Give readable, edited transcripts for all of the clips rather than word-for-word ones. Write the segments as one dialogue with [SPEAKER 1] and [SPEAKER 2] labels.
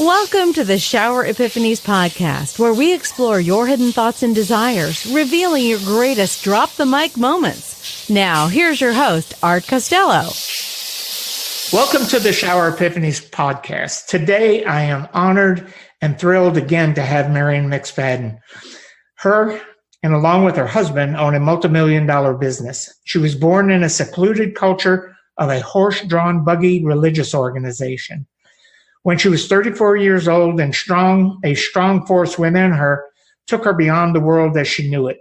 [SPEAKER 1] Welcome to the Shower Epiphanies podcast, where we explore your hidden thoughts and desires, revealing your greatest drop the mic moments. Now, here's your host, Art Costello.
[SPEAKER 2] Welcome to the Shower Epiphanies podcast. Today, I am honored and thrilled again to have Marian McSpadden. Her, and along with her husband, own a multi-million-dollar business. She was born in a secluded culture of a horse-drawn buggy religious organization. When she was 34 years old and a strong force within her took her beyond the world as she knew it.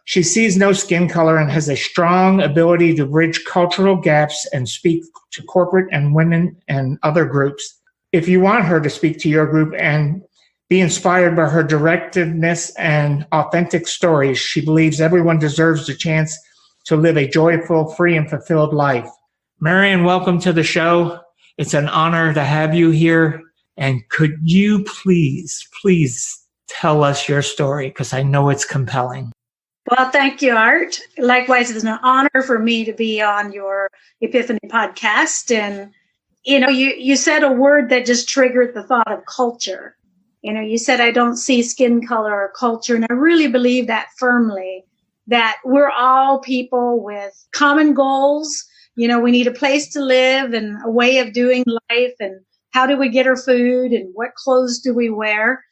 [SPEAKER 2] She sees no skin color and has a strong ability to bridge cultural gaps and speak to corporate and women and other groups. If you want her to speak to your group and be inspired by her directness and authentic stories, she believes everyone deserves the chance to live a joyful, free, and fulfilled life. Marian, welcome to the show. It's an honor to have you here. And could you please tell us your story? Because I know it's compelling.
[SPEAKER 3] Well, thank you, Art. Likewise, it's an honor for me to be on your Epiphany podcast. And, you said a word that just triggered the thought of culture. You said, I don't see skin color or culture. And I really believe that firmly, that we're all people with common goals. We need a place to live and a way of doing life, and how do we get our food and what clothes do we wear?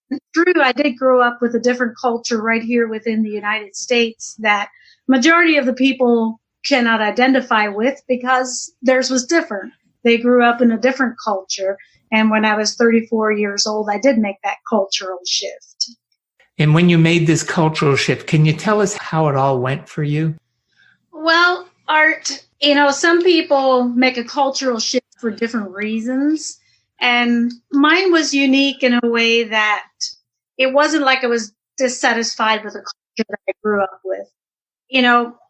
[SPEAKER 3] And true, I did grow up with a different culture right here within the United States that majority of the people cannot identify with because theirs was different. They grew up in a different culture. And when I was 34 years old, I did make that cultural shift.
[SPEAKER 2] And when you made this cultural shift, can you tell us how it all went for you?
[SPEAKER 3] Well, Art, some people make a cultural shift for different reasons. And mine was unique in a way that it wasn't like I was dissatisfied with the culture that I grew up with.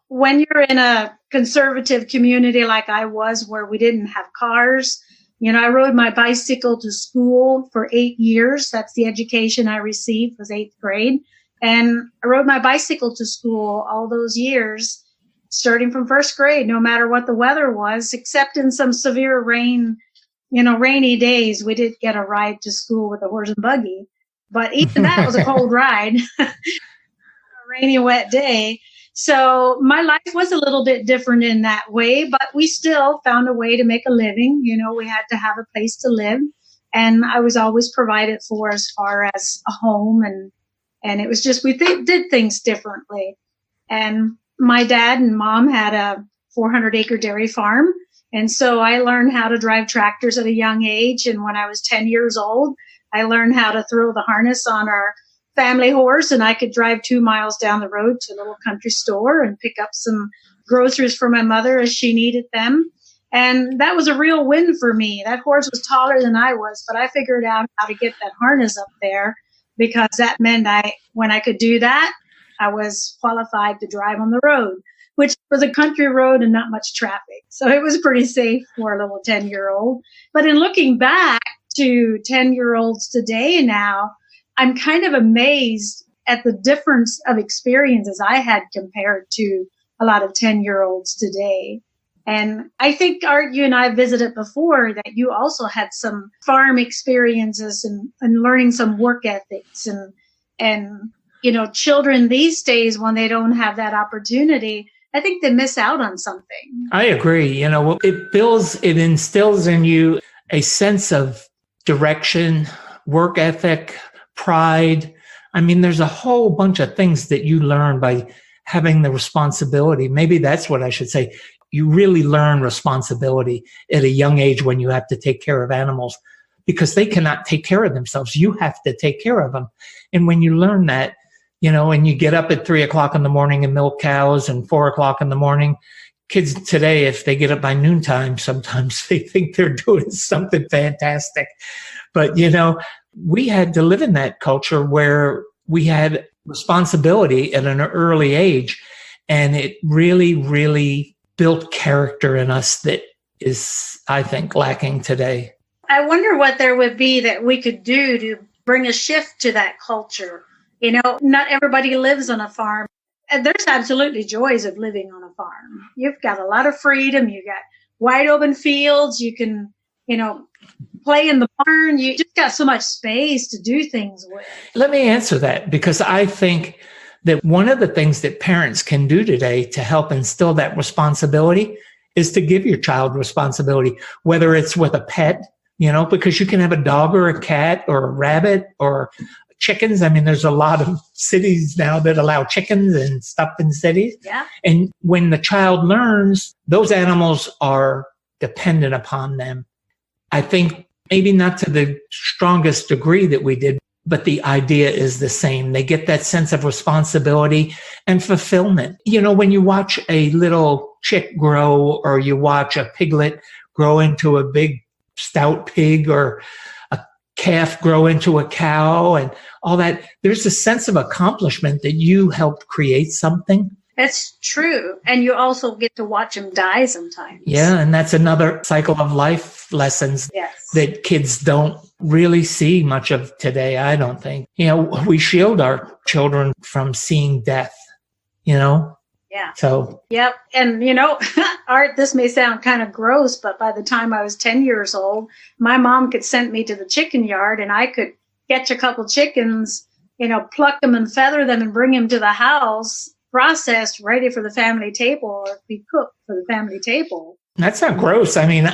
[SPEAKER 3] When you're in a conservative community like I was, where we didn't have cars, I rode my bicycle to school for 8 years. That's the education I received, was 8th grade. And I rode my bicycle to school all those years, starting from 1st grade, no matter what the weather was, except in some severe rain, rainy days, we did get a ride to school with a horse and buggy. But even that was a cold ride, a rainy, wet day. So my life was a little bit different in that way, but we still found a way to make a living. We had to have a place to live, and I was always provided for as far as a home. And it was just, we did things differently. And my dad and mom had a 400-acre dairy farm. And so I learned how to drive tractors at a young age. And when I was 10 years old, I learned how to throw the harness on our family horse, and I could drive 2 miles down the road to a little country store and pick up some groceries for my mother as she needed them. And that was a real win for me. That horse was taller than I was, but I figured out how to get that harness up there, because that meant when I could do that, I was qualified to drive on the road, which was a country road and not much traffic. So it was pretty safe for a little 10-year-old. But in looking back to 10-year-olds today now, I'm kind of amazed at the difference of experiences I had compared to a lot of 10-year-olds today. And I think, Art, you and I visited before that you also had some farm experiences and learning some work ethics and children these days, when they don't have that opportunity, I think they miss out on something.
[SPEAKER 2] I agree. It instills in you a sense of direction, work ethic, pride. I mean, there's a whole bunch of things that you learn by having the responsibility. Maybe that's what I should say. You really learn responsibility at a young age when you have to take care of animals, because they cannot take care of themselves. You have to take care of them. And when you learn that, and you get up at 3 o'clock in the morning and milk cows, and 4 o'clock in the morning, kids today, if they get up by noontime, sometimes they think they're doing something fantastic. But, we had to live in that culture where we had responsibility at an early age, and it really, really built character in us that is, I think, lacking today.
[SPEAKER 3] I wonder what there would be that we could do to bring a shift to that culture. Not everybody lives on a farm. And there's absolutely joys of living on a farm. You've got a lot of freedom. You got wide open fields. You can, play in the barn. You just got so much space to do things with.
[SPEAKER 2] Let me answer that, because I think that one of the things that parents can do today to help instill that responsibility is to give your child responsibility, whether it's with a pet, because you can have a dog or a cat or a rabbit or chickens. I mean, there's a lot of cities now that allow chickens and stuff in cities.
[SPEAKER 3] Yeah.
[SPEAKER 2] And when the child learns, those animals are dependent upon them. I think maybe not to the strongest degree that we did, but the idea is the same. They get that sense of responsibility and fulfillment. When you watch a little chick grow, or you watch a piglet grow into a big stout pig, or a calf grow into a cow and all that, there's a sense of accomplishment that you helped create something.
[SPEAKER 3] That's true. And you also get to watch them die sometimes.
[SPEAKER 2] Yeah, and that's another cycle of life lessons that kids don't really see much of today, I don't think. We shield our children from seeing death,
[SPEAKER 3] Yeah.
[SPEAKER 2] So.
[SPEAKER 3] Yep. And, Art, this may sound kind of gross, but by the time I was 10 years old, my mom could send me to the chicken yard and I could catch a couple chickens, pluck them and feather them and bring them to the house, processed, ready for the family table, or be cooked for the family table.
[SPEAKER 2] That's not gross. I mean,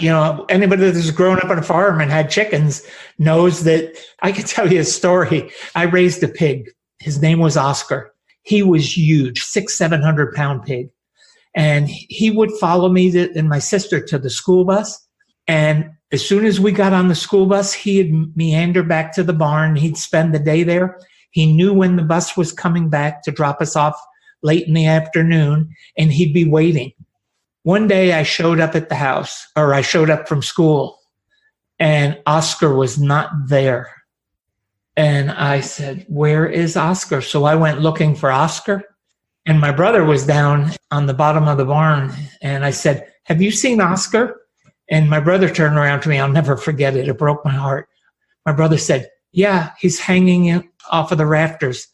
[SPEAKER 2] anybody that's grown up on a farm and had chickens knows that. I can tell you a story. I raised a pig. His name was Oscar. He was huge, 600-700 pound pig. And he would follow me and my sister to the school bus. And as soon as we got on the school bus, he'd meander back to the barn. He'd spend the day there. He knew when the bus was coming back to drop us off late in the afternoon, and he'd be waiting. One day I showed up at the house, or I showed up from school, and Oscar was not there. And I said, "Where is Oscar?" So I went looking for Oscar, and my brother was down on the bottom of the barn. And I said, "Have you seen Oscar?" And my brother turned around to me. I'll never forget it. It broke my heart. My brother said, "Yeah, he's hanging off of the rafters."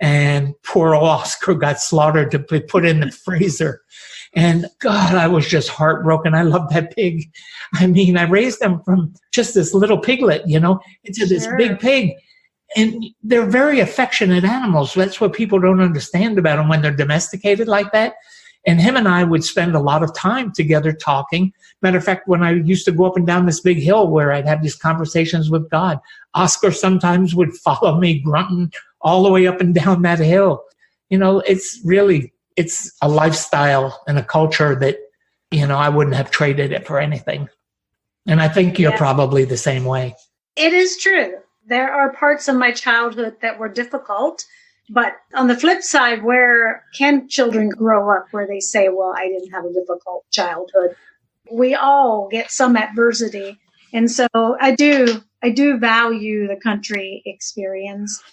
[SPEAKER 2] And poor old Oscar got slaughtered to be put in the freezer. And God, I was just heartbroken. I love that pig. I mean, I raised them from just this little piglet, into this big pig. And they're very affectionate animals. That's what people don't understand about them when they're domesticated like that. And him and I would spend a lot of time together talking. Matter of fact, when I used to go up and down this big hill where I'd have these conversations with God, Oscar sometimes would follow me grunting all the way up and down that hill. It's a lifestyle and a culture that, I wouldn't have traded it for anything. And I think you're probably the same way.
[SPEAKER 3] It is true. There are parts of my childhood that were difficult, but on the flip side, where can children grow up where they say, well, I didn't have a difficult childhood? We all get some adversity. And so I do value the country experience.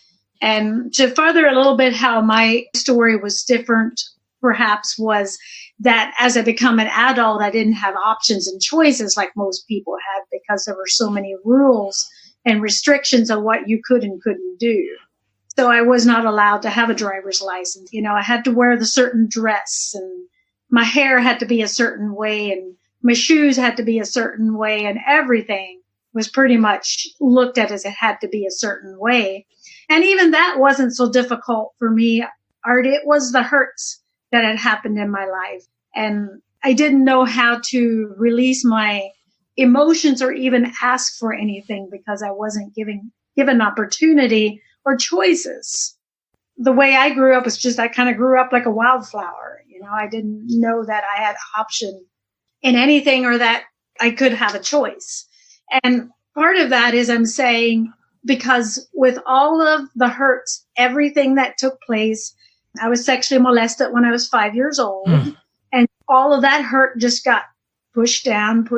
[SPEAKER 3] And to further a little bit how my story was different, perhaps, was that as I become an adult, I didn't have options and choices like most people had, because there were so many rules and restrictions on what you could and couldn't do. So I was not allowed to have a driver's license. I had to wear the certain dress, and my hair had to be a certain way, and my shoes had to be a certain way, and everything was pretty much looked at as it had to be a certain way. And even that wasn't so difficult for me, Art. It was the hurts that had happened in my life. And I didn't know how to release my emotions or even ask for anything, because I wasn't given opportunity or choices. The way I grew up was just, I kind of grew up like a wildflower. I didn't know that I had option in anything, or that I could have a choice. And part of that is, I'm saying, because with all of the hurts, everything that took place, I was sexually molested when I was 5 years old. And all of that hurt just got pushed down.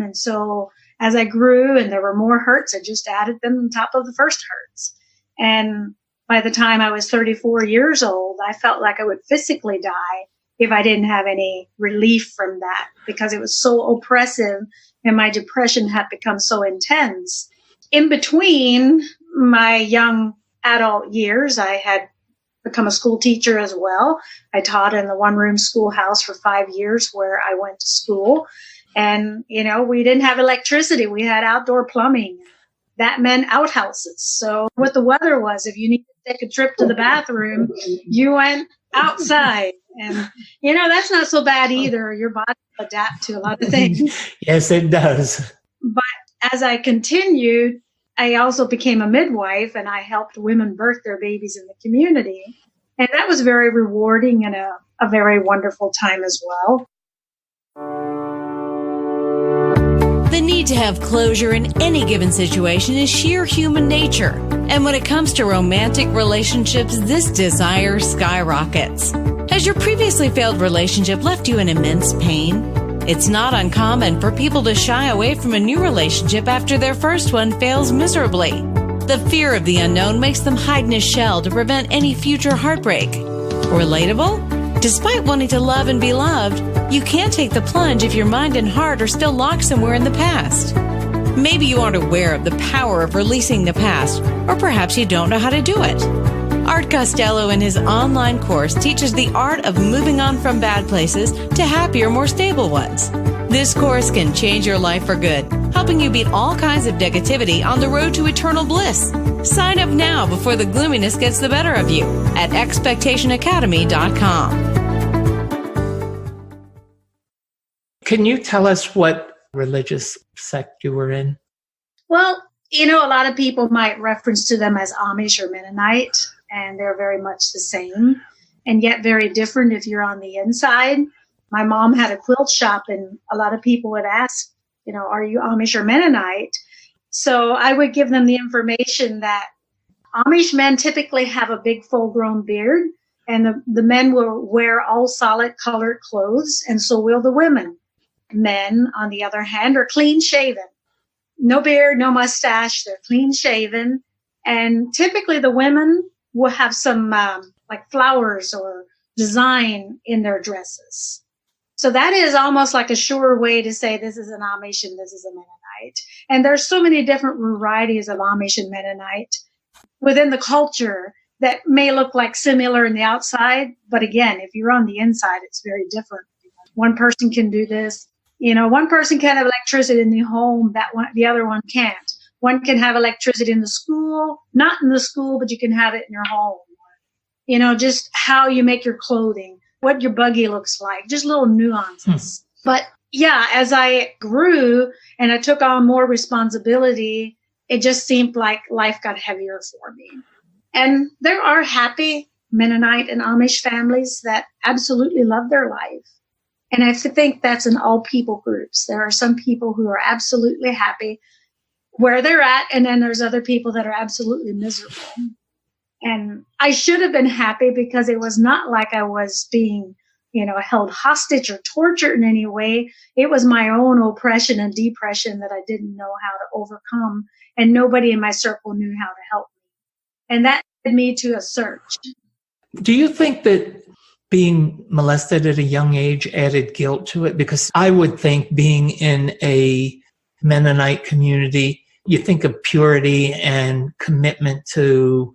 [SPEAKER 3] And so as I grew and there were more hurts, I just added them on top of the first hurts. And by the time I was 34 years old, I felt like I would physically die if I didn't have any relief from that, because it was so oppressive and my depression had become so intense. In between my young adult years, I had become a school teacher as well. I taught in the one-room schoolhouse for 5 years where I went to school. And, we didn't have electricity. We had outdoor plumbing. That meant outhouses. So what the weather was, if you needed to take a trip to the bathroom, you went outside. And, that's not so bad either. Your body will adapt to a lot of things.
[SPEAKER 2] Yes, it does.
[SPEAKER 3] But as I continued, I also became a midwife, and I helped women birth their babies in the community. And that was very rewarding and a very wonderful time as well.
[SPEAKER 1] The need to have closure in any given situation is sheer human nature. And when it comes to romantic relationships, this desire skyrockets. Has your previously failed relationship left you in immense pain? It's not uncommon for people to shy away from a new relationship after their first one fails miserably. The fear of the unknown makes them hide in a shell to prevent any future heartbreak. Relatable? Despite wanting to love and be loved, you can't take the plunge if your mind and heart are still locked somewhere in the past. Maybe you aren't aware of the power of releasing the past, or perhaps you don't know how to do it. Art Costello in his online course teaches the art of moving on from bad places to happier, more stable ones. This course can change your life for good, helping you beat all kinds of negativity on the road to eternal bliss. Sign up now before the gloominess gets the better of you at expectationacademy.com.
[SPEAKER 2] Can you tell us what religious sect you were in?
[SPEAKER 3] Well, a lot of people might reference to them as Amish or Mennonite, and they're very much the same, and yet very different if you're on the inside. My mom had a quilt shop, and a lot of people would ask, are you Amish or Mennonite? So I would give them the information that Amish men typically have a big full-grown beard, and the men will wear all solid colored clothes, and so will the women. Men, on the other hand, are clean-shaven. No beard, no mustache. They're clean-shaven. And typically the women will have some like flowers or design in their dresses. So that is almost like a sure way to say this is an Amish and this is a Mennonite. And there's so many different varieties of Amish and Mennonite within the culture that may look like similar in the outside. But again, if you're on the inside, it's very different. One person can do this. One person can have electricity in the home, the other one can't. One can have electricity in the school, not in the school, but you can have it in your home. Just how you make your clothing, what your buggy looks like, just little nuances. But yeah, as I grew and I took on more responsibility, it just seemed like life got heavier for me. And there are happy Mennonite and Amish families that absolutely love their life. And I think that's in all people groups. There are some people who are absolutely happy where they're at, and then there's other people that are absolutely miserable. And I should have been happy because it was not like I was being, held hostage or tortured in any way. It was my own oppression and depression that I didn't know how to overcome, and nobody in my circle knew how to help me. And that led me to a search.
[SPEAKER 2] Do you think that being molested at a young age added guilt to it? Because I would think being in a Mennonite community, you think of purity and commitment to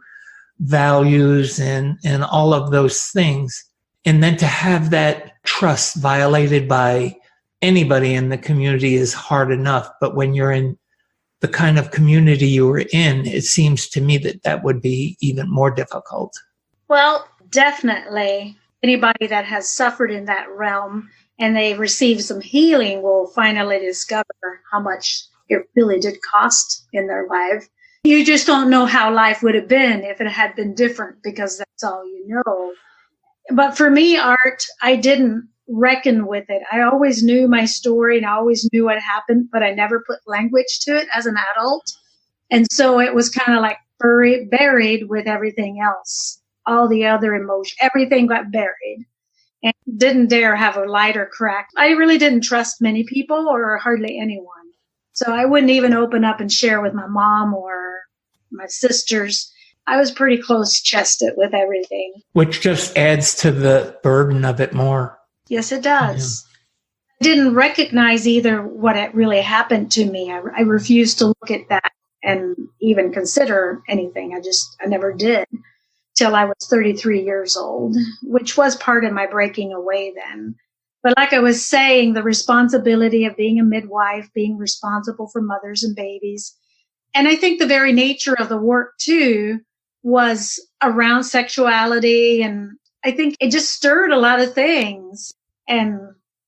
[SPEAKER 2] values and all of those things. And then to have that trust violated by anybody in the community is hard enough. But when you're in the kind of community you were in, it seems to me that would be even more difficult.
[SPEAKER 3] Well, definitely. Anybody that has suffered in that realm and they receive some healing will finally discover how much it really did cost in their life. You just don't know how life would have been if it had been different, because that's all you know. But for me, Art, I didn't reckon with it. I always knew my story and I always knew what happened, but I never put language to it as an adult. And so it was kind of like buried with everything else. All the other emotion, everything got buried and didn't dare have a light or crack. I really didn't trust many people or hardly anyone. So I wouldn't even open up and share with my mom or my sisters. I was pretty close-chested with everything.
[SPEAKER 2] Which just adds to the burden of it more.
[SPEAKER 3] Yes, it does. Yeah. I didn't recognize either what had really happened to me. I refused to look at that and even consider anything. I never did. Till I was 33 years old, which was part of my breaking away then. But like I was saying, the responsibility of being a midwife, being responsible for mothers and babies. And I think the very nature of the work too was around sexuality. And I think it just stirred a lot of things. And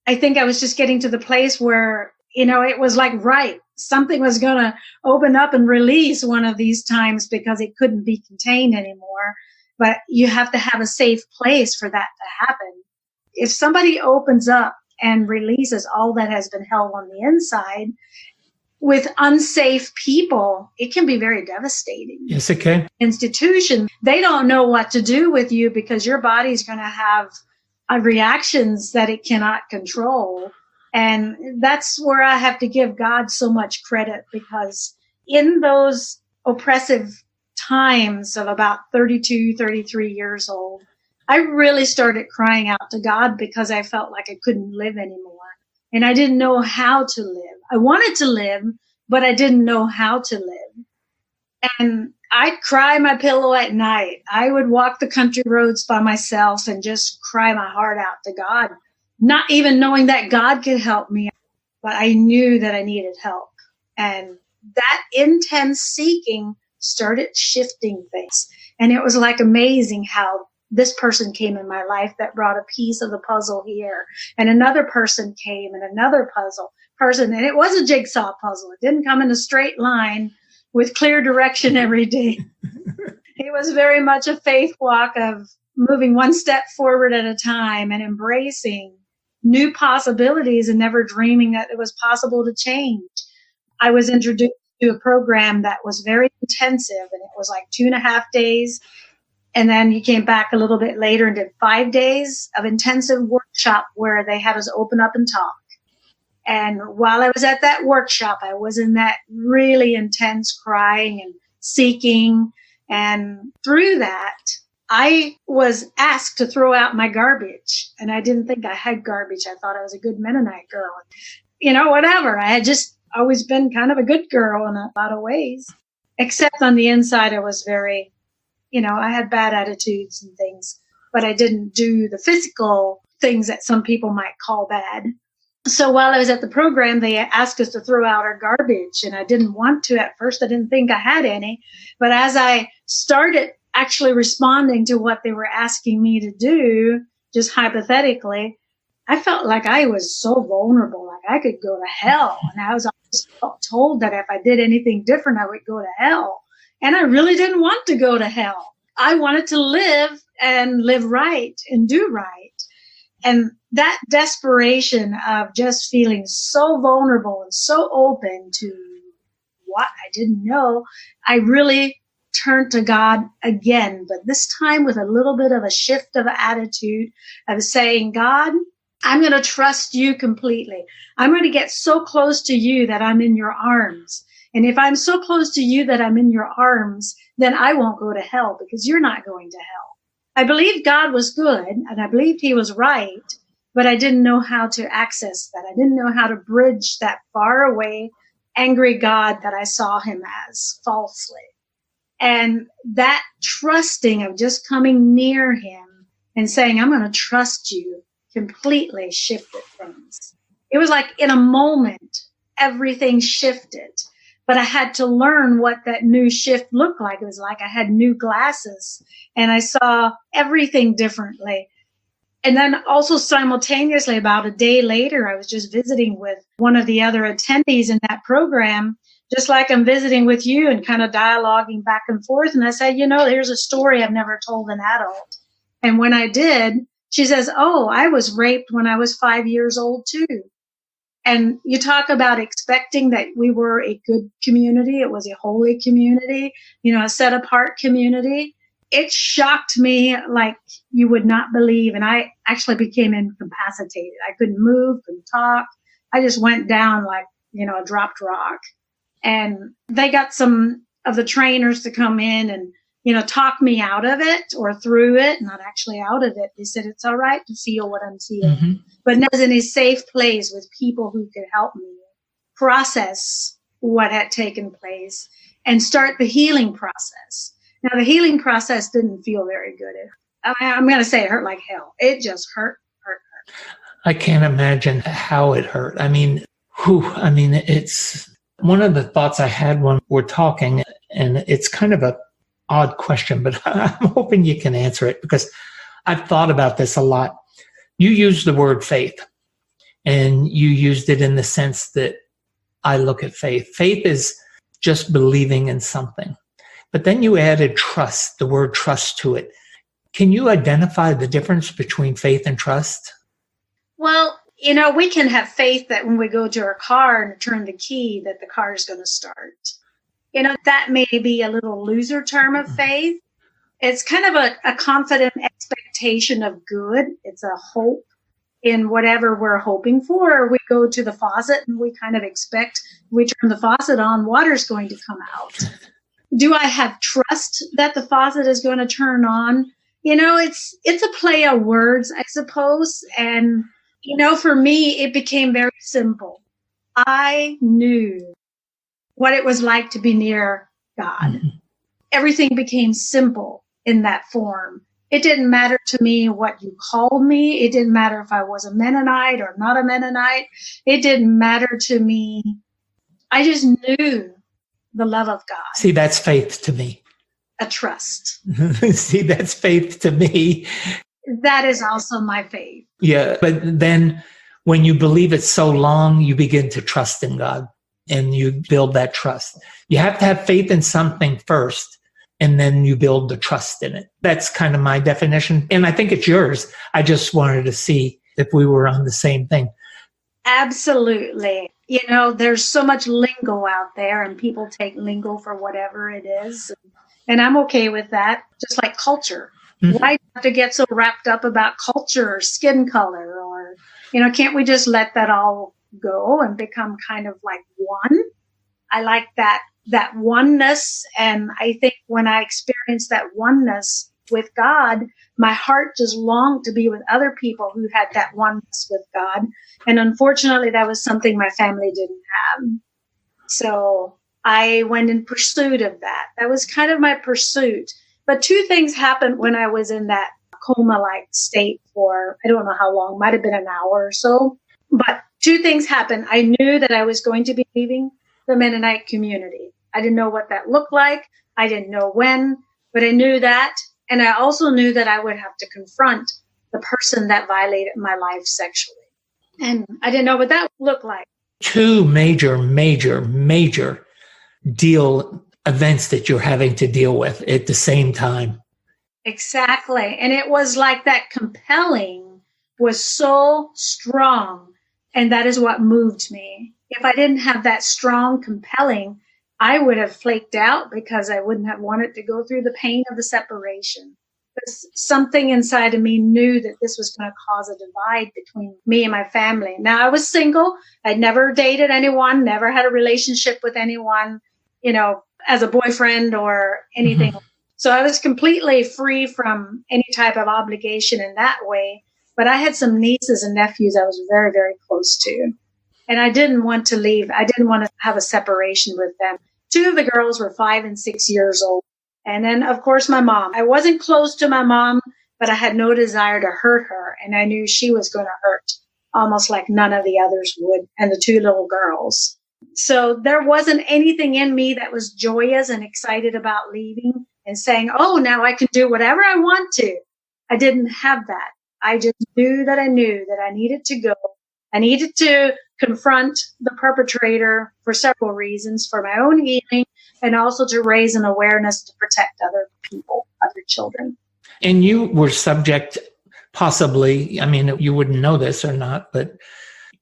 [SPEAKER 3] I think I was just getting to the place where, it was like, right, something was going to open up and release one of these times because it couldn't be contained anymore. But you have to have a safe place for that to happen. If somebody opens up and releases all that has been held on the inside with unsafe people, it can be very devastating.
[SPEAKER 2] Yes, it can.
[SPEAKER 3] Institution, they don't know what to do with you because your body's going to have reactions that it cannot control. And that's where I have to give God so much credit, because in those oppressive times of about 32, 33 years old, I really started crying out to God because I felt like I couldn't live anymore. And I didn't know how to live. I wanted to live, but I didn't know how to live. And I'd cry my pillow at night. I would walk the country roads by myself and just cry my heart out to God, not even knowing that God could help me. But I knew that I needed help. And that intense seeking started shifting things. And it was like amazing how this person came in my life that brought a piece of the puzzle here. And another person came and another person. And it was a jigsaw puzzle. It didn't come in a straight line with clear direction every day. It was very much a faith walk of moving one step forward at a time and embracing new possibilities and never dreaming that it was possible to change. I was introduced to a program that was very intensive, and it was like 2.5 days. And then he came back a little bit later and did 5 days of intensive workshop where they had us open up and talk. And while I was at that workshop, I was in that really intense crying and seeking. And through that, I was asked to throw out my garbage. And I didn't think I had garbage. I thought I was a good Mennonite girl. Whatever. I had just always been kind of a good girl in a lot of ways. Except on the inside, I was very, I had bad attitudes and things. But I didn't do the physical things that some people might call bad. So while I was at the program, they asked us to throw out our garbage, and I didn't want to at first. I didn't think I had any. But as I started actually responding to what they were asking me to do, just hypothetically, I felt like I was so vulnerable, like I could go to hell. And I was always told that if I did anything different, I would go to hell. And I really didn't want to go to hell. I wanted to live and live right and do right. And that desperation of just feeling so vulnerable and so open to what I didn't know, I really turned to God again, but this time with a little bit of a shift of attitude of saying, God, I'm going to trust you completely. I'm going to get so close to you that I'm in your arms. And if I'm so close to you that I'm in your arms, then I won't go to hell because you're not going to hell. I believed God was good and I believed he was right, but I didn't know how to access that. I didn't know how to bridge that far away, angry God that I saw him as falsely. And that trusting of just coming near him and saying, I'm going to trust you, completely shifted things. It was like in a moment, everything shifted. But I had to learn what that new shift looked like. It was like I had new glasses and I saw everything differently. And then also simultaneously, about a day later, I was just visiting with one of the other attendees in that program, just like I'm visiting with you and kind of dialoguing back and forth. And I said, here's a story I've never told an adult. And when I did, she says, oh, I was raped when I was 5 years old too. And you talk about expecting that we were a good community. It was a holy community, a set apart community. It shocked me like you would not believe. And I actually became incapacitated. I couldn't move, couldn't talk. I just went down like, a dropped rock. And they got some of the trainers to come in and, talk me out of it or through it, not actually out of it. They said, it's all right to feel what I'm feeling, but I was in a safe place with people who could help me process what had taken place and start the healing process. Now, the healing process didn't feel very good. I'm going to say it hurt like hell. It just hurt.
[SPEAKER 2] I can't imagine how it hurt. It's one of the thoughts I had when we're talking, and it's kind of a odd question, but I'm hoping you can answer it because I've thought about this a lot. You used the word faith, and you used it in the sense that I look at faith. Faith is just believing in something. But then you added trust, the word trust to it. Can you identify the difference between faith and trust?
[SPEAKER 3] Well, we can have faith that when we go to our car and turn the key, that the car is going to start. That may be a little looser term of faith. It's kind of a confident expectation of good. It's a hope in whatever we're hoping for. We go to the faucet and we kind of expect we turn the faucet on, water's going to come out. Do I have trust that the faucet is going to turn on? It's a play of words, I suppose. And, for me, it became very simple. I knew what it was like to be near God. Mm-hmm. Everything became simple in that form. It didn't matter to me what you called me. It didn't matter if I was a Mennonite or not a Mennonite. It didn't matter to me. I just knew the love of God.
[SPEAKER 2] See, that's faith to me.
[SPEAKER 3] A trust.
[SPEAKER 2] See, that's faith to me.
[SPEAKER 3] That is also my faith.
[SPEAKER 2] Yeah, but then when you believe it so long, you begin to trust in God and you build that trust. You have to have faith in something first, and then you build the trust in it. That's kind of my definition. And I think it's yours. I just wanted to see if we were on the same thing.
[SPEAKER 3] Absolutely. There's so much lingo out there, and people take lingo for whatever it is. And I'm okay with that, just like culture. Mm-hmm. Why do you have to get so wrapped up about culture or skin color? Or, can't we just let that all go and become kind of like one? I like that oneness. And I think when I experienced that oneness with God, my heart just longed to be with other people who had that oneness with God. And unfortunately, that was something my family didn't have. So I went in pursuit of that. That was kind of my pursuit. But two things happened when I was in that coma-like state for, I don't know how long, might have been an hour or so. But two things happened. I knew that I was going to be leaving the Mennonite community. I didn't know what that looked like. I didn't know when, but I knew that. And I also knew that I would have to confront the person that violated my life sexually. And I didn't know what that looked like.
[SPEAKER 2] Two major events that you're having to deal with at the same time.
[SPEAKER 3] Exactly. And it was like that compelling was so strong. And that is what moved me. If I didn't have that strong compelling, I would have flaked out because I wouldn't have wanted to go through the pain of the separation. But something inside of me knew that this was going to cause a divide between me and my family. Now, I was single. I'd never dated anyone, never had a relationship with anyone, as a boyfriend or anything. Mm-hmm. So I was completely free from any type of obligation in that way. But I had some nieces and nephews I was very, very close to. And I didn't want to leave. I didn't want to have a separation with them. Two of the girls were 5 and 6 years old. And then, of course, my mom. I wasn't close to my mom, but I had no desire to hurt her. And I knew she was going to hurt almost like none of the others would, and the two little girls. So there wasn't anything in me that was joyous and excited about leaving and saying, oh, now I can do whatever I want to. I didn't have that. I just knew that I needed to go. I needed to confront the perpetrator for several reasons, for my own healing, and also to raise an awareness to protect other people, other children.
[SPEAKER 2] And you were subject, possibly, you wouldn't know this or not, but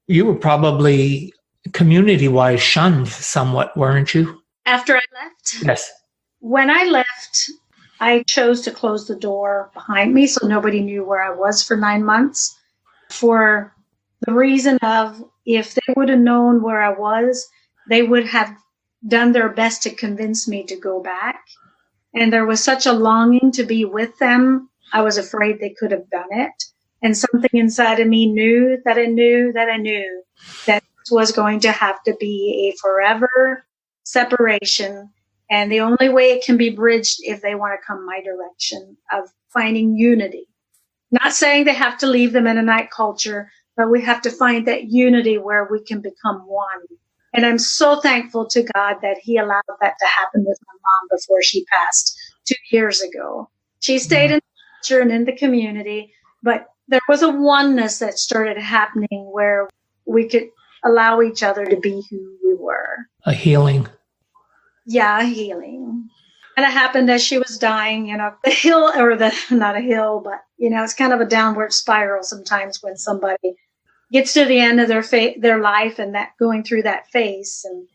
[SPEAKER 2] you were probably community-wise shunned somewhat, weren't you?
[SPEAKER 3] After I left?
[SPEAKER 2] Yes.
[SPEAKER 3] When I left, I chose to close the door behind me so nobody knew where I was for 9 months, for the reason of if they would have known where I was, they would have done their best to convince me to go back. And there was such a longing to be with them. I was afraid they could have done it. And something inside of me knew that this was going to have to be a forever separation. And the only way it can be bridged if they want to come my direction of finding unity. Not saying they have to leave the Mennonite culture, but we have to find that unity where we can become one. And I'm so thankful to God that he allowed that to happen with my mom before she passed 2 years ago. She stayed in the culture and in the community, but there was a oneness that started happening where we could allow each other to be who we were.
[SPEAKER 2] A healing.
[SPEAKER 3] Yeah, a healing. And it happened as she was dying, the hill, or not a hill, but, it's kind of a downward spiral sometimes when somebody gets to the end of their life and that going through that phase. And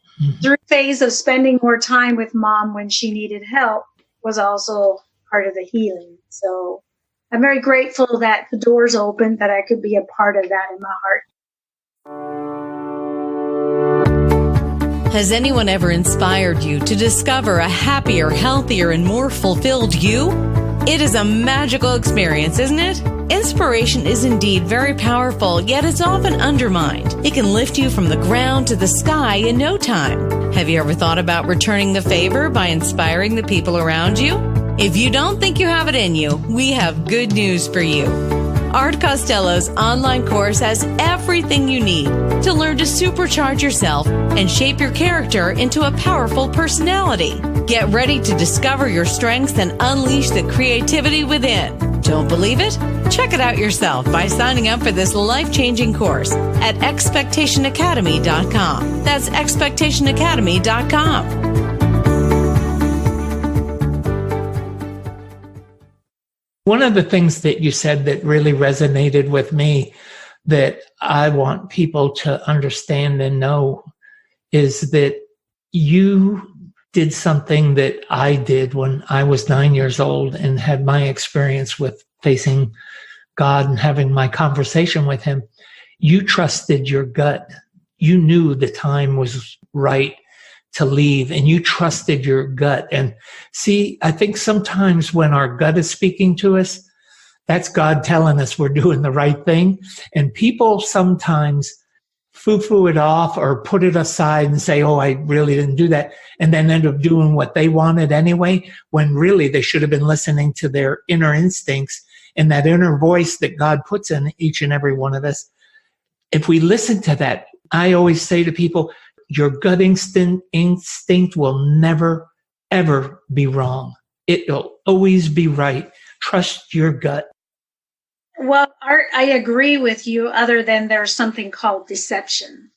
[SPEAKER 3] through the phase of spending more time with mom when she needed help was also part of the healing. So I'm very grateful that the doors opened, that I could be a part of that in my heart.
[SPEAKER 1] Has anyone ever inspired you to discover a happier, healthier, and more fulfilled you? It is a magical experience, isn't it? Inspiration is indeed very powerful, yet it's often undermined. It can lift you from the ground to the sky in no time. Have you ever thought about returning the favor by inspiring the people around you? If you don't think you have it in you, we have good news for you. Art Costello's online course has everything you need to learn to supercharge yourself and shape your character into a powerful personality. Get ready to discover your strengths and unleash the creativity within. Don't believe it? Check it out yourself by signing up for this life-changing course at expectationacademy.com. That's expectationacademy.com.
[SPEAKER 2] One of the things that you said that really resonated with me that I want people to understand and know is that you did something that I did when I was 9 years old and had my experience with facing God and having my conversation with him. You trusted your gut. You knew the time was right to leave, and you trusted your gut. And see, I think sometimes when our gut is speaking to us, that's God telling us we're doing the right thing. And people sometimes foo-foo it off or put it aside and say, oh, I really didn't do that, and then end up doing what they wanted anyway, when really they should have been listening to their inner instincts and that inner voice that God puts in each and every one of us. If we listen to that, I always say to people, your gut instinct will never, ever be wrong. It will always be right. Trust your gut.
[SPEAKER 3] Well, Art, I agree with you, other than there's something called deception.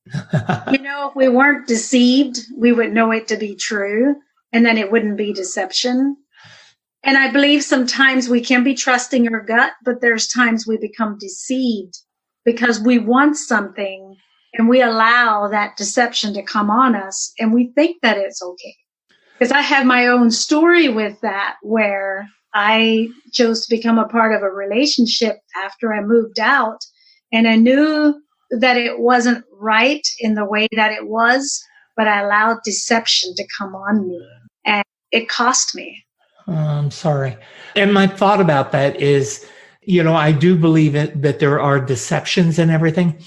[SPEAKER 3] If we weren't deceived, we would know it to be true, and then it wouldn't be deception. And I believe sometimes we can be trusting our gut, but there's times we become deceived because we want something and we allow that deception to come on us, and we think that it's okay. Because I have my own story with that, where I chose to become a part of a relationship after I moved out, and I knew that it wasn't right in the way that it was, but I allowed deception to come on me, and it cost me.
[SPEAKER 2] I'm sorry. And my thought about that is, I do believe that there are deceptions and everything.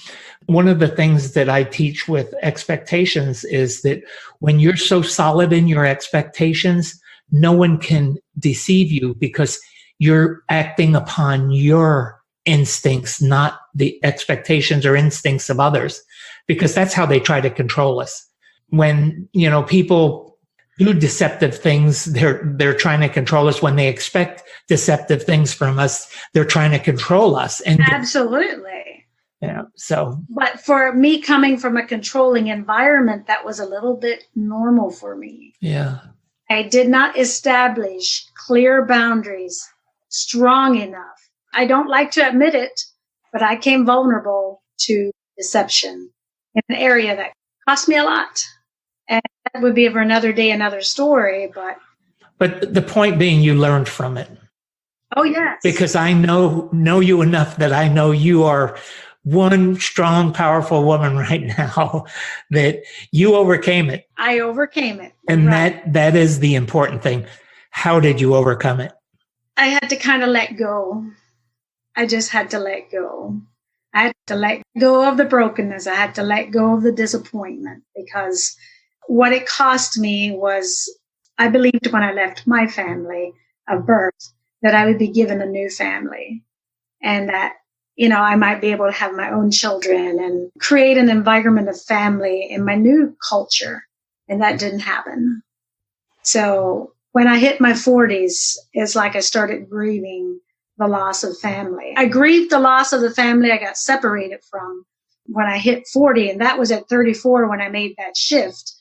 [SPEAKER 2] One of the things that I teach with expectations is that when you're so solid in your expectations, no one can deceive you because you're acting upon your instincts, not the expectations or instincts of others, because that's how they try to control us. When, people do deceptive things, they're trying to control us. When they expect deceptive things from us, they're trying to control us. And
[SPEAKER 3] absolutely.
[SPEAKER 2] So.
[SPEAKER 3] But for me, coming from a controlling environment, that was a little bit normal for me.
[SPEAKER 2] Yeah.
[SPEAKER 3] I did not establish clear boundaries strong enough. I don't like to admit it, but I came vulnerable to deception in an area that cost me a lot. And that would be for another day, another story. But
[SPEAKER 2] the point being, you learned from it.
[SPEAKER 3] Oh, yes.
[SPEAKER 2] Because I know you enough that I know you are one strong, powerful woman right now, that you overcame it.
[SPEAKER 3] I overcame it.
[SPEAKER 2] And right. that is the important thing. How did you overcome it?
[SPEAKER 3] I had to kind of let go. I just had to let go. I had to let go of the brokenness. I had to let go of the disappointment, because what it cost me was, I believed when I left my family of birth that I would be given a new family, and that I might be able to have my own children and create an environment of family in my new culture. And that didn't happen. So when I hit my 40s, it's like I started grieving the loss of family. I grieved the loss of the family I got separated from when I hit 40. And that was at 34 when I made that shift.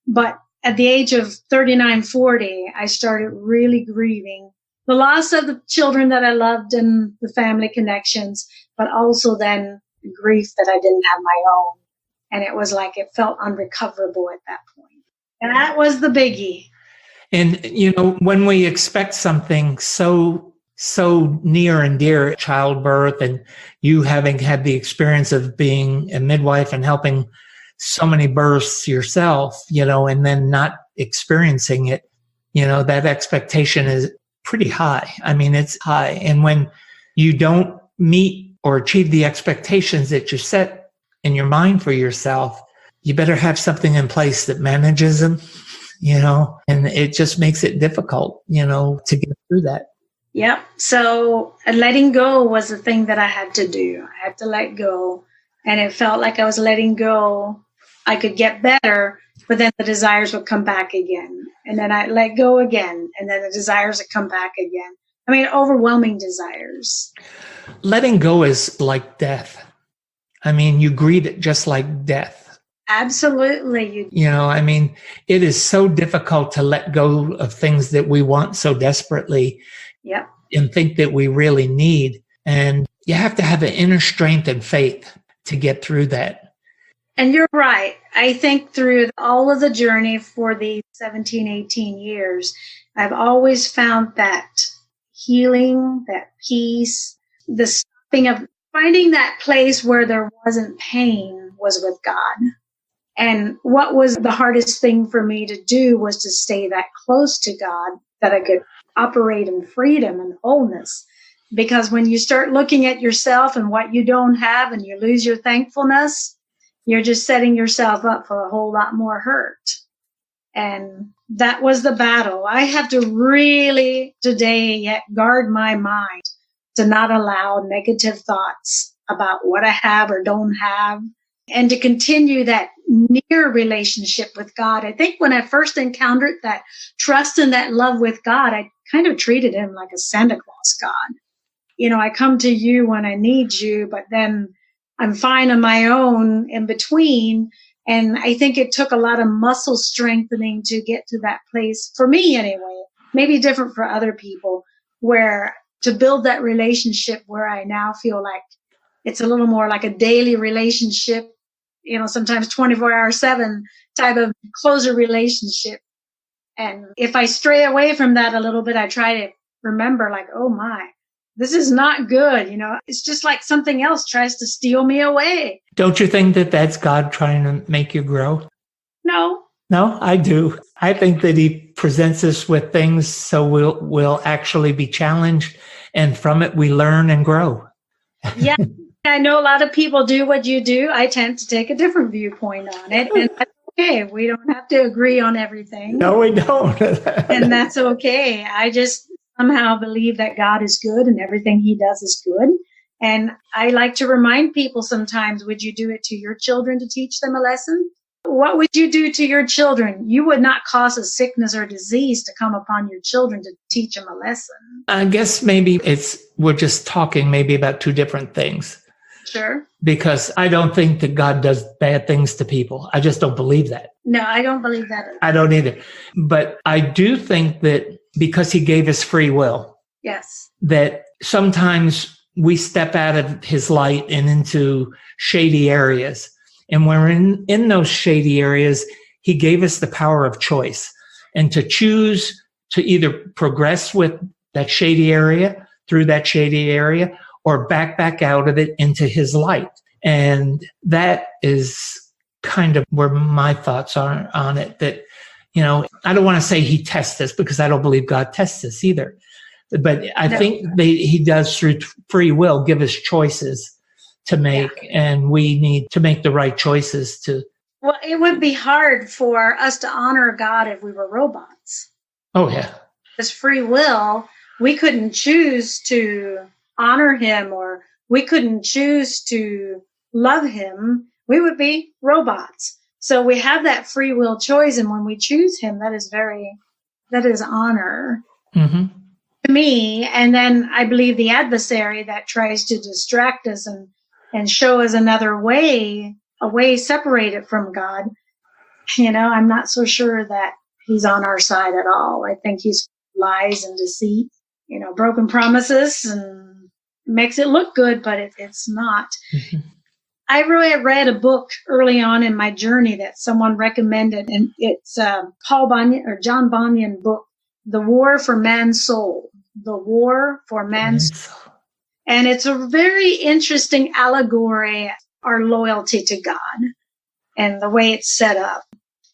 [SPEAKER 3] But at the age of 39, 40, I started really grieving the loss of the children that I loved and the family connections, but also then the grief that I didn't have my own. And it was like it felt unrecoverable at that point. And that was the biggie.
[SPEAKER 2] And, when we expect something so near and dear, childbirth, and you having had the experience of being a midwife and helping so many births yourself, and then not experiencing it, that expectation is pretty high. I mean, it's high. And when you don't meet or achieve the expectations that you set in your mind for yourself, you better have something in place that manages them, and it just makes it difficult, to get through that.
[SPEAKER 3] Yep. So letting go was the thing that I had to do. I had to let go. And it felt like I was letting go. I could get better, but then the desires would come back again. And then I let go again. And then the desires would come back again. I mean, overwhelming desires.
[SPEAKER 2] Letting go is like death. I mean, you greet it just like death.
[SPEAKER 3] Absolutely.
[SPEAKER 2] It is so difficult to let go of things that we want so desperately.
[SPEAKER 3] Yep.
[SPEAKER 2] And think that we really need. And you have to have an inner strength and faith to get through that.
[SPEAKER 3] And you're right. I think through all of the journey for the 17, 18 years, I've always found that healing, that peace, the stopping of finding that place where there wasn't pain was with God. And what was the hardest thing for me to do was to stay that close to God, that I could operate in freedom and wholeness. Because when you start looking at yourself and what you don't have and you lose your thankfulness, you're just setting yourself up for a whole lot more hurt. And that was the battle. I have to really today yet guard my mind to not allow negative thoughts about what I have or don't have, and to continue that near relationship with God. I think when I first encountered that trust and that love with God, I kind of treated him like a Santa Claus God. I come to you when I need you, but then I'm fine on my own in between. And I think it took a lot of muscle strengthening to get to that place, for me anyway, maybe different for other people, where to build that relationship where I now feel like it's a little more like a daily relationship, sometimes 24/7 type of closer relationship. And if I stray away from that a little bit, I try to remember like, oh my, this is not good. It's just like something else tries to steal me away.
[SPEAKER 2] Don't you think that that's God trying to make you grow?
[SPEAKER 3] No.
[SPEAKER 2] No, I do. I think that he presents us with things so we'll actually be challenged, and from it we learn and grow.
[SPEAKER 3] Yeah. I know a lot of people do what you do. I tend to take a different viewpoint on it. And that's okay. We don't have to agree on everything.
[SPEAKER 2] No, we don't.
[SPEAKER 3] And that's okay. I just somehow believe that God is good and everything he does is good. And I like to remind people sometimes, would you do it to your children to teach them a lesson? What would you do to your children? You would not cause a sickness or disease to come upon your children to teach them a lesson.
[SPEAKER 2] I guess maybe we're just talking maybe about two different things.
[SPEAKER 3] Sure.
[SPEAKER 2] Because I don't think that God does bad things to people. I just don't believe that.
[SPEAKER 3] No, I don't believe that either.
[SPEAKER 2] I don't either. But I do think that because he gave us free will,
[SPEAKER 3] yes,
[SPEAKER 2] that sometimes we step out of his light and into shady areas. And when we're in those shady areas, he gave us the power of choice and to choose to either progress with that shady area, through that shady area, or back out of it into his light. And that is kind of where my thoughts are on it, that, I don't want to say he tests us because I don't believe God tests us either. But I think he does through free will give us choices to make, and we need to make the right choices to.
[SPEAKER 3] Well, it would be hard for us to honor God if we were robots.
[SPEAKER 2] Oh, yeah.
[SPEAKER 3] As free will, we couldn't choose to honor him or we couldn't choose to love him, we would be robots. So we have that free will choice. And when we choose him, that is honor to me. And then I believe the adversary that tries to distract us and show us another way, a way separated from God, I'm not so sure that he's on our side at all. I think he's lies and deceit, broken promises, and makes it look good, but it's not. I read a book early on in my journey that someone recommended, and it's John Bunyan book, The War for Man's Soul. The War for Man's Soul. And it's a very interesting allegory, our loyalty to God and the way it's set up.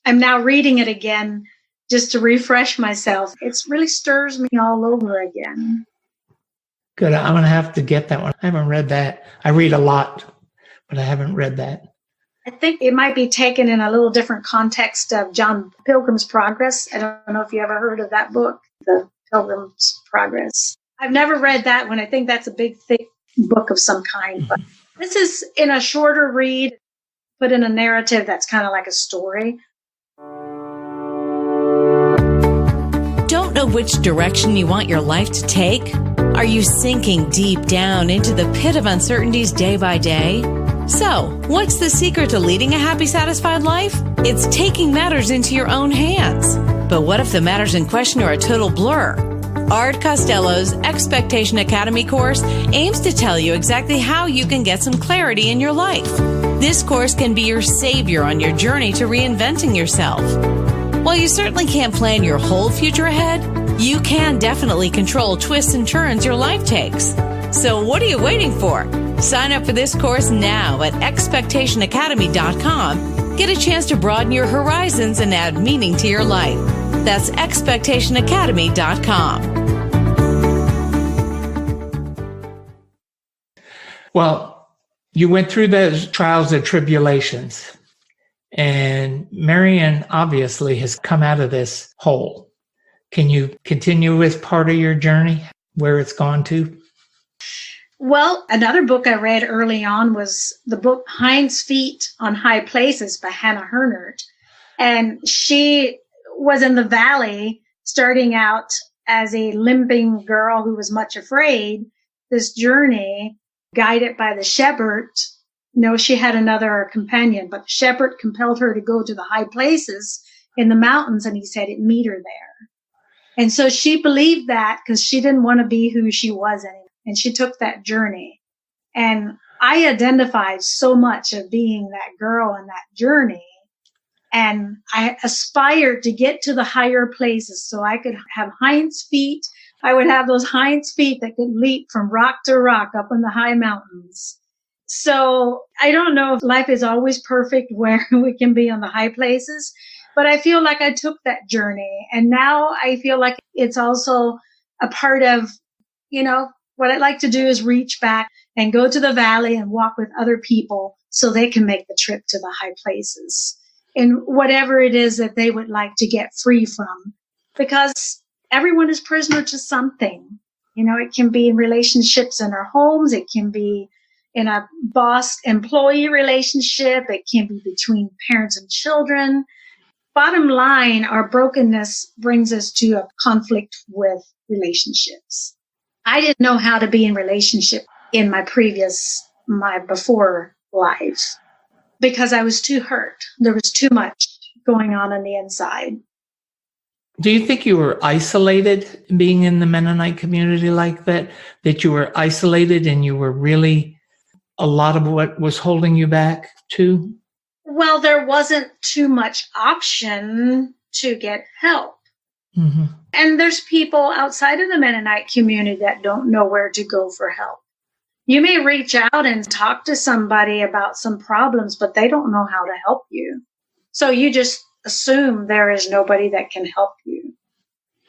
[SPEAKER 3] I'm now reading it again just to refresh myself. It really stirs me all over again.
[SPEAKER 2] Good. I'm going to have to get that one. I haven't read that. I read a lot, but I haven't read that.
[SPEAKER 3] I think it might be taken in a little different context of John Pilgrim's Progress. I don't know if you ever heard of that book, The Pilgrim's Progress. I've never read that one. I think that's a big, thick book of some kind. But this is in a shorter read, put in a narrative that's kind of like a story.
[SPEAKER 1] Don't know which direction you want your life to take? Are you sinking deep down into the pit of uncertainties day by day? So, what's the secret to leading a happy, satisfied life? It's taking matters into your own hands. But what if the matters in question are a total blur? Art Costello's Expectation Academy course aims to tell you exactly how you can get some clarity in your life. This course can be your savior on your journey to reinventing yourself. While you certainly can't plan your whole future ahead, you can definitely control twists and turns your life takes. So what are you waiting for? Sign up for this course now at expectationacademy.com. Get a chance to broaden your horizons and add meaning to your life. That's expectationacademy.com.
[SPEAKER 2] Well, you went through those trials and tribulations, and Marian obviously has come out of this whole. Can you continue with part of your journey, where it's gone to?
[SPEAKER 3] Well, another book I read early on was the book Hind's Feet on High Places by Hannah Hurnert. And she was in the valley starting out as a limping girl who was much afraid. This journey, guided by the shepherd. No, she had another companion, but the shepherd compelled her to go to the high places in the mountains, and he said it'd meet her there. And so she believed that because she didn't want to be who she was anymore. And she took that journey. And I identified so much of being that girl in that journey. And I aspired to get to the higher places so I could have hinds feet. I would have those hinds feet that could leap from rock to rock up in the high mountains. So I don't know if life is always perfect where we can be on the high places, but I feel like I took that journey. And now I feel like it's also a part of, what I'd like to do is reach back and go to the valley and walk with other people so they can make the trip to the high places and whatever it is that they would like to get free from, because everyone is prisoner to something. It can be in relationships in our homes. It can be in a boss-employee relationship. It can be between parents and children. Bottom line, our brokenness brings us to a conflict with relationships. I didn't know how to be in relationship in my before life because I was too hurt. There was too much going on the inside.
[SPEAKER 2] Do you think you were isolated being in the Mennonite community like that? That you were isolated and you were really a lot of what was holding you back too?
[SPEAKER 3] Well, there wasn't too much option to get help.
[SPEAKER 2] Mm-hmm.
[SPEAKER 3] And there's people outside of the Mennonite community that don't know where to go for help. You may reach out and talk to somebody about some problems, but they don't know how to help you. So you just assume there is nobody that can help you.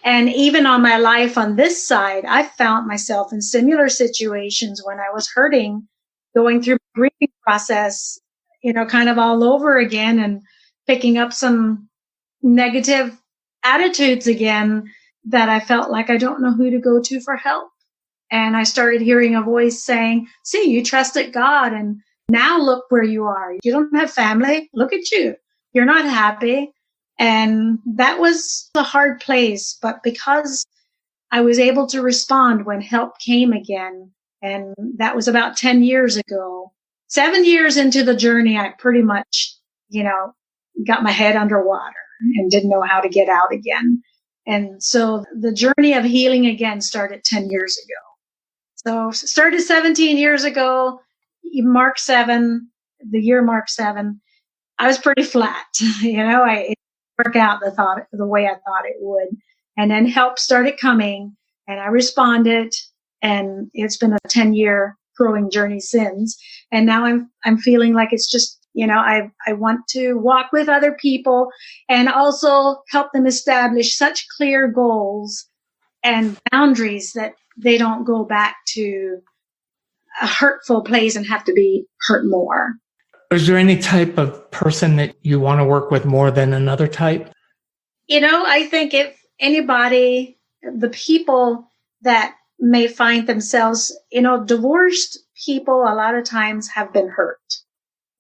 [SPEAKER 3] And even on my life on this side, I found myself in similar situations when I was hurting, going through the grieving process, kind of all over again and picking up some negative attitudes again that I felt like I don't know who to go to for help. And I started hearing a voice saying, see, you trusted God, and now look where you are. You don't have family. Look at you. You're not happy. And that was a hard place. But because I was able to respond when help came again, and that was about 10 years ago, 7 years into the journey, I pretty much, got my head underwater and didn't know how to get out again. And so the journey of healing again started 10 years ago. So started 17 years ago, Mark 7, the year Mark 7. I was pretty flat, it didn't work out the way I thought it would. And then help started coming, and I responded, and it's been a 10-year growing journey since. And now I'm feeling like it's just, I want to walk with other people and also help them establish such clear goals and boundaries that they don't go back to a hurtful place and have to be hurt more.
[SPEAKER 2] Is there any type of person that you want to work with more than another type?
[SPEAKER 3] I think if anybody, the people that may find themselves, divorced people a lot of times have been hurt.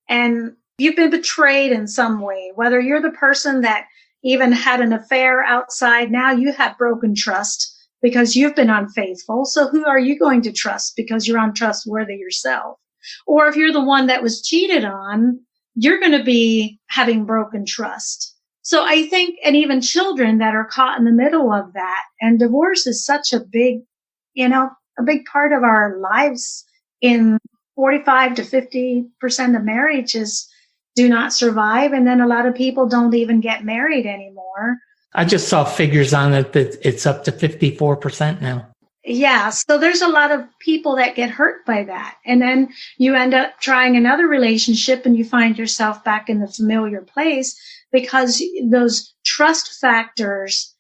[SPEAKER 3] And you've been betrayed in some way, whether you're the person that even had an affair outside. Now you have broken trust because you've been unfaithful. So who are you going to trust because you're untrustworthy yourself? Or if you're the one that was cheated on, you're going to be having broken trust. So I think, and even children that are caught in the middle of that, and divorce is such a big, a big part of our lives. In 45 to 50% of marriages do not survive. And then a lot of people don't even get married anymore.
[SPEAKER 2] I just saw figures on it that it's up to 54% now.
[SPEAKER 3] Yeah. So there's a lot of people that get hurt by that. And then you end up trying another relationship and you find yourself back in the familiar place because those trust factors,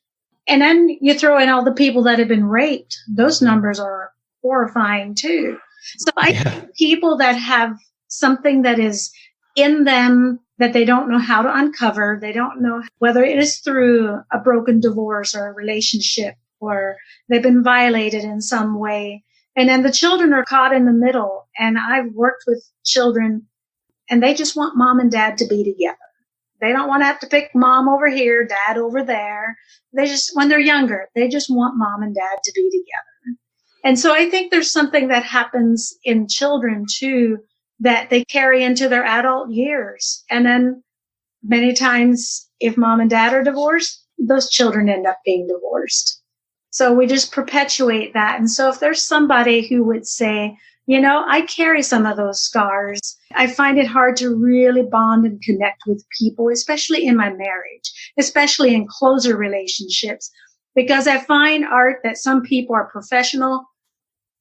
[SPEAKER 3] and then you throw in all the people that have been raped. Those numbers are horrifying too. So I think people that have something that is in them that they don't know how to uncover, they don't know whether it is through a broken divorce or a relationship, or they've been violated in some way. And then the children are caught in the middle. And I've worked with children and they just want mom and dad to be together. They don't want to have to pick mom over here, dad over there. They just, when they're younger, they just want mom and dad to be together. And so I think there's something that happens in children too, that they carry into their adult years. And then many times if mom and dad are divorced, those children end up being divorced. So we just perpetuate that. And so if there's somebody who would say, I carry some of those scars, I find it hard to really bond and connect with people, especially in my marriage, especially in closer relationships, because I find, Art, that some people are professional.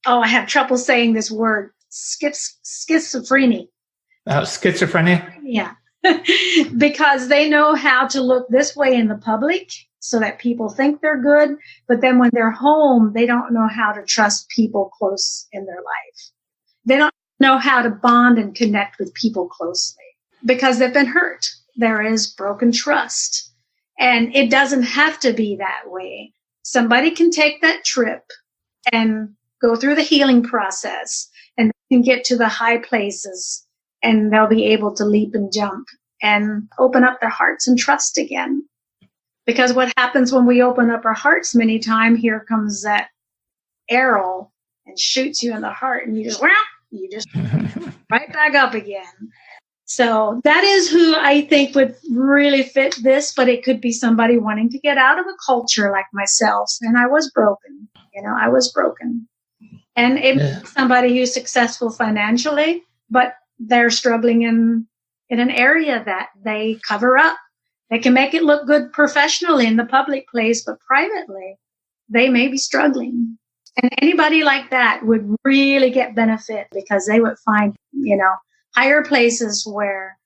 [SPEAKER 3] Oh, I have trouble saying this word, schizophrenia.
[SPEAKER 2] Schizophrenia?
[SPEAKER 3] Yeah. Because they know how to look this way in the public so that people think they're good. But then when they're home, they don't know how to trust people close in their life. They don't know how to bond and connect with people closely because they've been hurt. There is broken trust. And it doesn't have to be that way. Somebody can take that trip and go through the healing process and can get to the high places, and they'll be able to leap and jump and open up their hearts and trust again. Because what happens when we open up our hearts, many times here comes that arrow and shoots you in the heart, and you just right back up again. So that is who I think would really fit this, but it could be somebody wanting to get out of a culture like myself. And I was broken, I was broken. And it may be somebody who's successful financially, but they're struggling in an area that they cover up. They can make it look good professionally in the public place, but privately, they may be struggling. And anybody like that would really get benefit because they would find, higher places where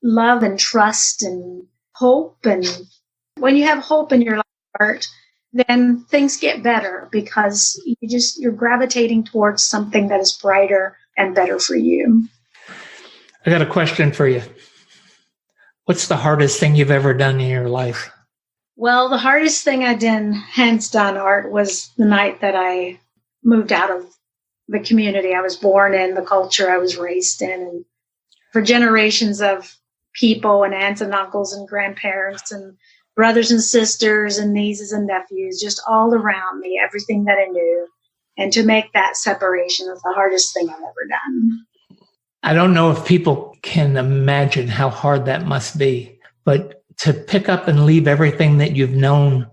[SPEAKER 3] love and trust and hope. And when you have hope in your life, Art, then things get better because you're gravitating towards something that is brighter and better for you.
[SPEAKER 2] I got a question for you. What's the hardest thing you've ever done in your life?
[SPEAKER 3] Well, the hardest thing I did, hands down, Art, was the night that I moved out of the community I was born in, the culture I was raised in, and for generations of people and aunts and uncles and grandparents and brothers and sisters and nieces and nephews, just all around me, everything that I knew. And to make that separation is the hardest thing I've ever done.
[SPEAKER 2] I don't know if people can imagine how hard that must be, but to pick up and leave everything that you've known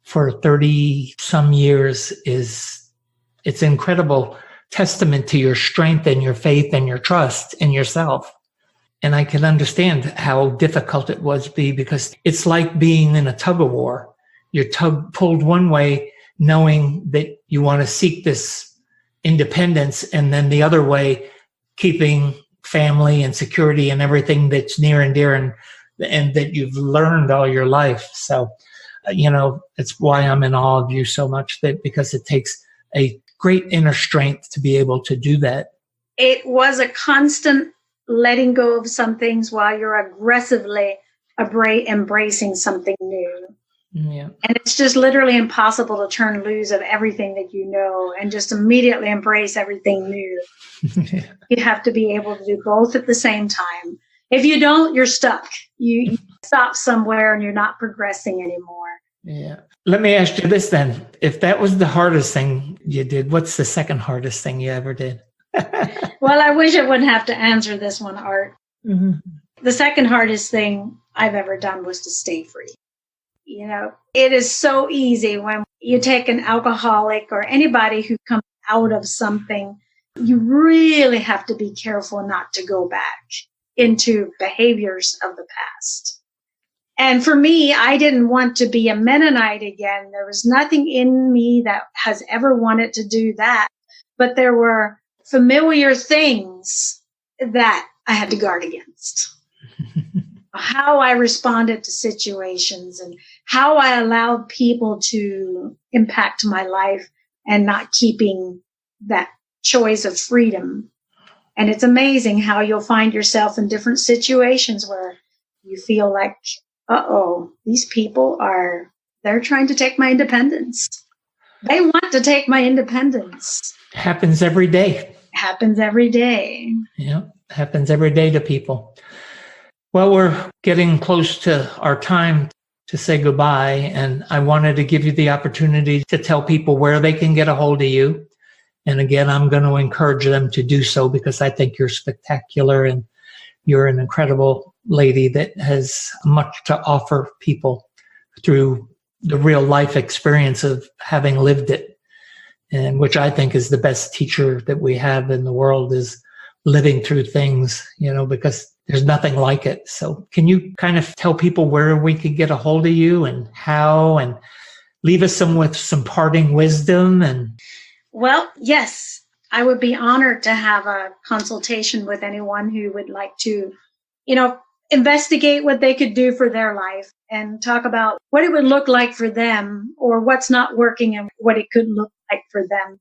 [SPEAKER 2] for 30 some years it's incredible testament to your strength and your faith and your trust in yourself. And I can understand how difficult it was because it's like being in a tug of war. You're pulled one way, knowing that you want to seek this independence, and then the other way, keeping family and security and everything that's near and dear and that you've learned all your life. So, it's why I'm in awe of you so much, because it takes a great inner strength to be able to do that.
[SPEAKER 3] It was a constant letting go of some things while you're aggressively embracing something new.
[SPEAKER 2] Yeah.
[SPEAKER 3] And it's just literally impossible to turn loose of everything that you know and just immediately embrace everything new.
[SPEAKER 2] Yeah.
[SPEAKER 3] You have to be able to do both at the same time. If you don't, you're stuck. You stop somewhere and you're not progressing anymore.
[SPEAKER 2] Yeah. Let me ask you this then. If that was the hardest thing you did, what's the second hardest thing you ever did?
[SPEAKER 3] Well, I wish I wouldn't have to answer this one, Art.
[SPEAKER 2] Mm-hmm.
[SPEAKER 3] The second hardest thing I've ever done was to stay free. It is so easy when you take an alcoholic or anybody who comes out of something, you really have to be careful not to go back into behaviors of the past. And for me, I didn't want to be a Mennonite again. There was nothing in me that has ever wanted to do that. But there were familiar things that I had to guard against. How I responded to situations and how I allowed people to impact my life and not keeping that choice of freedom. And it's amazing how you'll find yourself in different situations where you feel like, these people they're trying to take my independence. They want to take my independence.
[SPEAKER 2] Happens every day.
[SPEAKER 3] Happens every day.
[SPEAKER 2] Yeah, happens every day to people. Well, we're getting close to our time to say goodbye, and I wanted to give you the opportunity to tell people where they can get a hold of you. And again, I'm going to encourage them to do so because I think you're spectacular and you're an incredible lady that has much to offer people through the real life experience of having lived it, and which I think is the best teacher that we have in the world is living through things, because there's nothing like it. So can you kind of tell people where we could get a hold of you and how, and leave us with some parting wisdom?
[SPEAKER 3] Well, yes, I would be honored to have a consultation with anyone who would like to, investigate what they could do for their life and talk about what it would look like for them or what's not working and what it could look like for them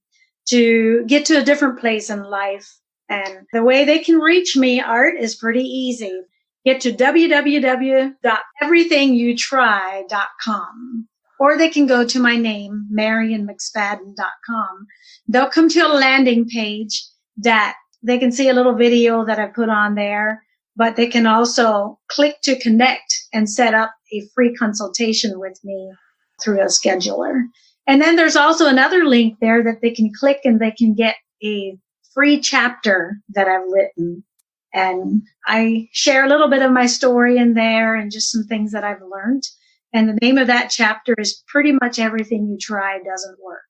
[SPEAKER 3] to get to a different place in life. And the way they can reach me, Art, is pretty easy. Get to www.everythingyouTry.com, or they can go to my name, MarianMcSpadden.com. They'll come to a landing page that they can see a little video that I put on there, but they can also click to connect and set up a free consultation with me through a scheduler. And then there's also another link there that they can click and they can get a free chapter that I've written. And I share a little bit of my story in there and just some things that I've learned. And the name of that chapter is Pretty Much Everything You Try Doesn't Work.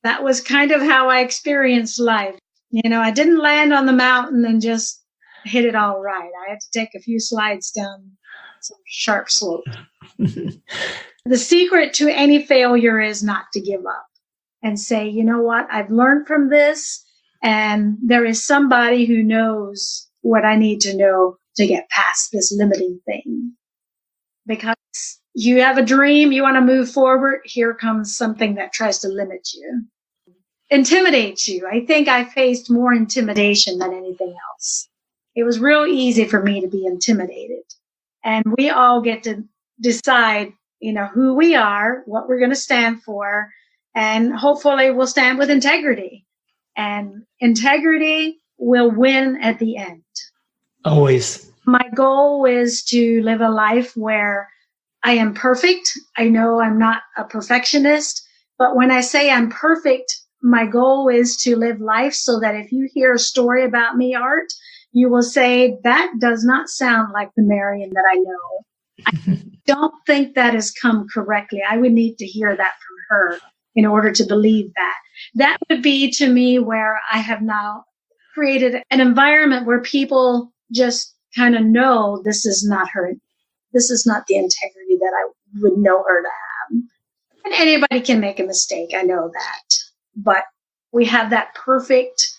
[SPEAKER 3] That was kind of how I experienced life. I didn't land on the mountain and just hit it all right. I had to take a few slides down some sharp slope. The secret to any failure is not to give up and say, you know what, I've learned from this, and there is somebody who knows what I need to know to get past this limiting thing. Because you have a dream, you want to move forward, here comes something that tries to limit you, intimidate you. I think I faced more intimidation than anything else. It was real easy for me to be intimidated. And we all get to decide, who we are, what we're going to stand for, and hopefully we'll stand with integrity, and integrity will win at the end.
[SPEAKER 2] Always.
[SPEAKER 3] My goal is to live a life where I am perfect. I know I'm not a perfectionist, but when I say I'm perfect, my goal is to live life so that if you hear a story about me, Art, you will say, that does not sound like the Marian that I know. I don't think that has come correctly. I would need to hear that from her in order to believe that. That would be to me where I have now created an environment where people just kind of know this is not her. This is not the integrity that I would know her to have. And anybody can make a mistake. I know that. But we have that perfect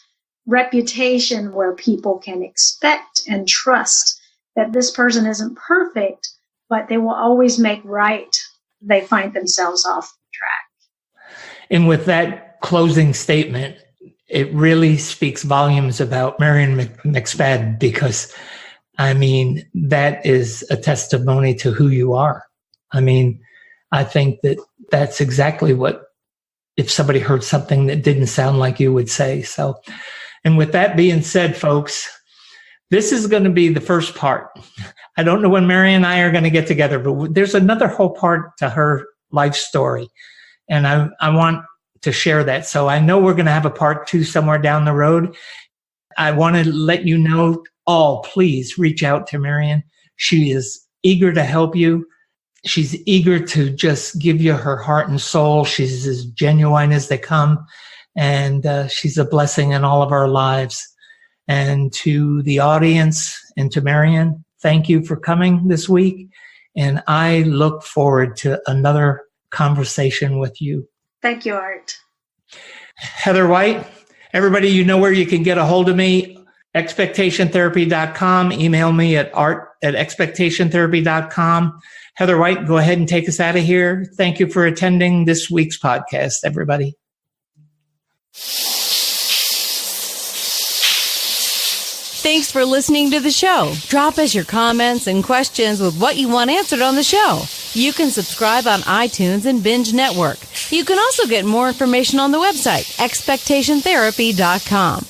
[SPEAKER 3] reputation where people can expect and trust that this person isn't perfect, but they will always make right. They find themselves off track.
[SPEAKER 2] And with that closing statement, it really speaks volumes about Marian McSpadden, because, I mean, that is a testimony to who you are. I mean, I think that that's exactly what, if somebody heard something that didn't sound like you, would say. So, and with that being said, folks, this is going to be the first part. I don't know when Marian and I are going to get together, but there's another whole part to her life story. And I want to share that. So I know we're going to have a part 2 somewhere down the road. I want to let you know, all, please reach out to Marian. She is eager to help you. She's eager to just give you her heart and soul. She's as genuine as they come. And she's a blessing in all of our lives. And to the audience and to Marian, thank you for coming this week. And I look forward to another conversation with you.
[SPEAKER 3] Thank you, Art.
[SPEAKER 2] Heather White, everybody, you know where you can get a hold of me. expectationtherapy.com. Email me at art@expectationtherapy.com. Heather White, go ahead and take us out of here. Thank you for attending this week's podcast, everybody.
[SPEAKER 1] Thanks for listening to the show. Drop us your comments and questions with what you want answered on the show. You can subscribe on iTunes and Binge Network. You can also get more information on the website, expectationtherapy.com.